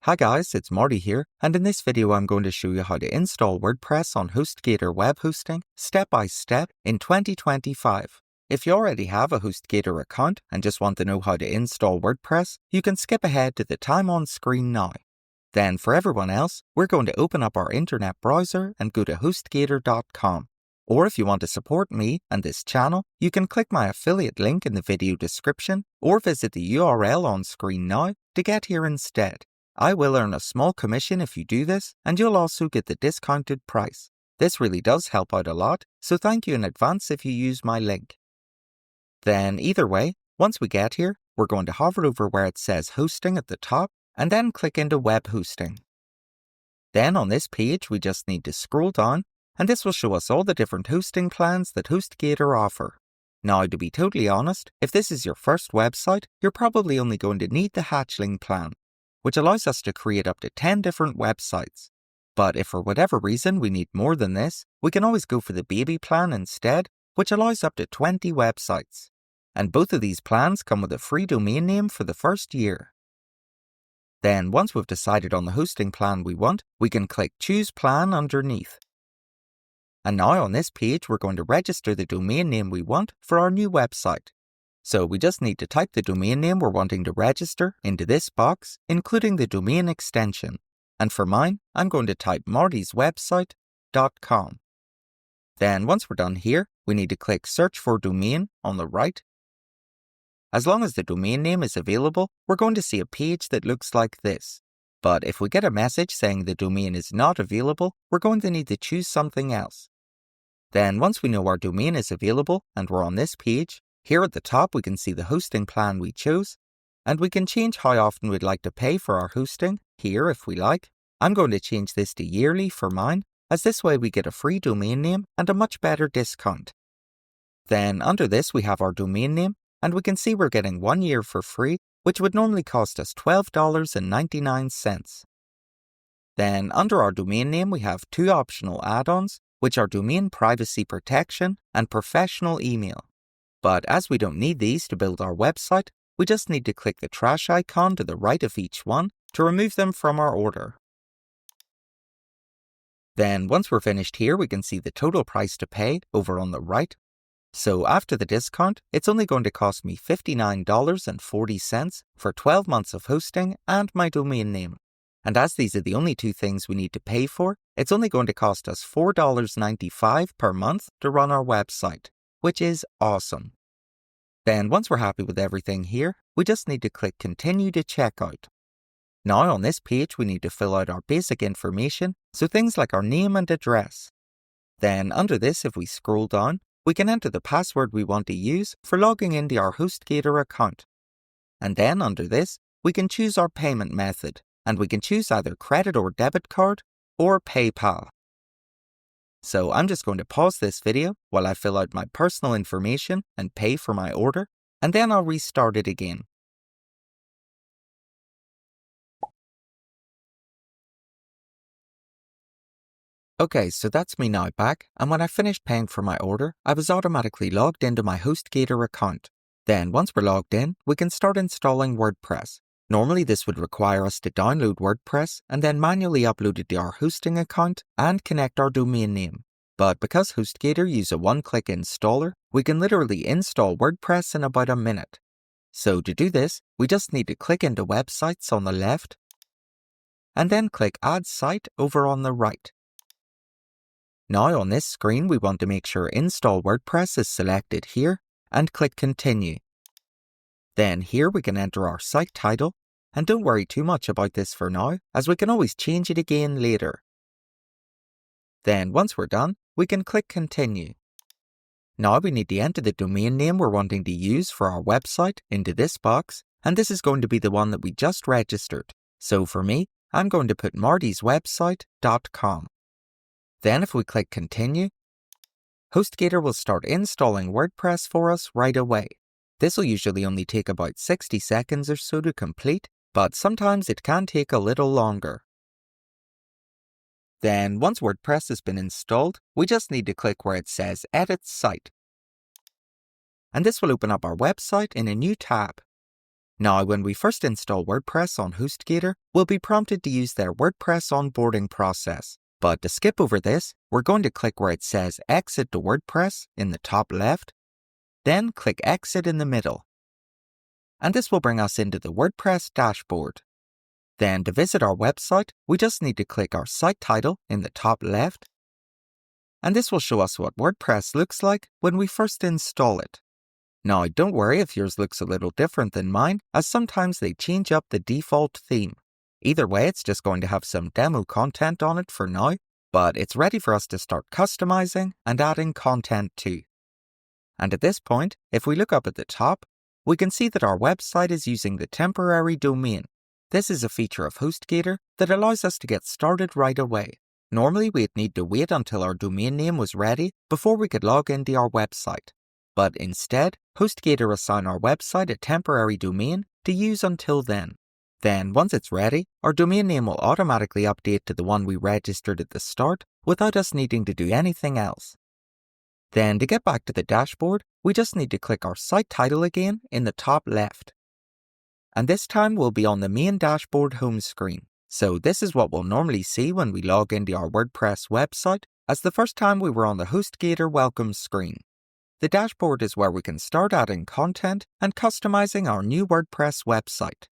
Hi guys, it's Marty here, and in this video I'm going to show you how to install WordPress on HostGator web hosting step by step in 2025. If you already have a HostGator account and just want to know how to install WordPress, you can skip ahead to the time on screen now. Then for everyone else, we're going to open up our internet browser and go to HostGator.com. Or if you want to support me and this channel, you can click my affiliate link in the video description or visit the URL on screen now to get here instead. I will earn a small commission if you do this, and you'll also get the discounted price. This really does help out a lot, so thank you in advance if you use my link. Then either way, once we get here, we're going to hover over where it says hosting at the top and then click into web hosting. Then on this page, we just need to scroll down and this will show us all the different hosting plans that HostGator offer. Now, to be totally honest, if this is your first website, you're probably only going to need the hatchling plan, which allows us to create up to 10 different websites. But if for whatever reason we need more than this, we can always go for the baby plan instead, which allows up to 20 websites. And both of these plans come with a free domain name for the first year. Then once we've decided on the hosting plan we want, we can click Choose Plan underneath. And now on this page, we're going to register the domain name we want for our new website. So we just need to type the domain name we're wanting to register into this box, including the domain extension. And for mine, I'm going to type martieswebsite.com. Then once we're done here, we need to click Search for Domain on the right. As long as the domain name is available, we're going to see a page that looks like this. But if we get a message saying the domain is not available, we're going to need to choose something else. Then once we know our domain is available and we're on this page, here at the top we can see the hosting plan we chose, and we can change how often we'd like to pay for our hosting, here if we like. I'm going to change this to yearly for mine, as this way we get a free domain name and a much better discount. Then under this we have our domain name, and we can see we're getting 1 year for free, which would normally cost us $12.99. Then under our domain name we have two optional add-ons, which are Domain Privacy Protection and Professional Email. But as we don't need these to build our website, we just need to click the trash icon to the right of each one to remove them from our order. Then once we're finished here, we can see the total price to pay over on the right. So after the discount, it's only going to cost me $59.40 for 12 months of hosting and my domain name. And as these are the only two things we need to pay for, it's only going to cost us $4.95 per month to run our website, which is awesome. Then once we're happy with everything here, we just need to click Continue to Checkout. Now on this page we need to fill out our basic information, so things like our name and address. Then under this, if we scroll down, we can enter the password we want to use for logging into our HostGator account. And then under this, we can choose our payment method, and we can choose either credit or debit card or PayPal. So I'm just going to pause this video while I fill out my personal information and pay for my order, and then I'll restart it again. Okay, so that's me now back, and when I finished paying for my order, I was automatically logged into my HostGator account. Then once we're logged in, we can start installing WordPress. Normally this would require us to download WordPress and then manually upload it to our hosting account and connect our domain name. But because HostGator use a one-click installer, we can literally install WordPress in about a minute. So to do this, we just need to click into Websites on the left, and then click Add Site over on the right. Now on this screen, we want to make sure Install WordPress is selected here and click Continue. Then here we can enter our site title, and don't worry too much about this for now, as we can always change it again later. Then once we're done, we can click Continue. Now we need to enter the domain name we're wanting to use for our website into this box, and this is going to be the one that we just registered. So for me, I'm going to put martieswebsite.com. Then if we click Continue, HostGator will start installing WordPress for us right away. This will usually only take about 60 seconds or so to complete, but sometimes it can take a little longer. Then once WordPress has been installed, we just need to click where it says Edit Site. And this will open up our website in a new tab. Now, when we first install WordPress on HostGator, we'll be prompted to use their WordPress onboarding process. But to skip over this, we're going to click where it says Exit to WordPress in the top left, then click Exit in the middle. And this will bring us into the WordPress Dashboard. Then to visit our website, we just need to click our site title in the top left. And this will show us what WordPress looks like when we first install it. Now, don't worry if yours looks a little different than mine, as sometimes they change up the default theme. Either way, it's just going to have some demo content on it for now, but it's ready for us to start customizing and adding content to. And at this point, if we look up at the top, we can see that our website is using the temporary domain. This is a feature of HostGator that allows us to get started right away. Normally, we'd need to wait until our domain name was ready before we could log into our website. But instead, HostGator assign our website a temporary domain to use until then. Then, once it's ready, our domain name will automatically update to the one we registered at the start without us needing to do anything else. Then, to get back to the dashboard, we just need to click our site title again in the top left. And this time we'll be on the main dashboard home screen. So this is what we'll normally see when we log into our WordPress website, as the first time we were on the HostGator welcome screen. The dashboard is where we can start adding content and customizing our new WordPress website.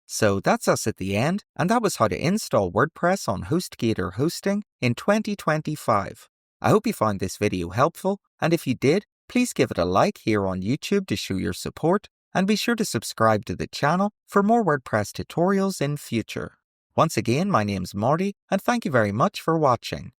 So that's us at the end, and that was how to install WordPress on HostGator hosting in 2025. I hope you found this video helpful, and if you did, please give it a like here on YouTube to show your support, and be sure to subscribe to the channel for more WordPress tutorials in future. Once again, my name's Marty, and thank you very much for watching.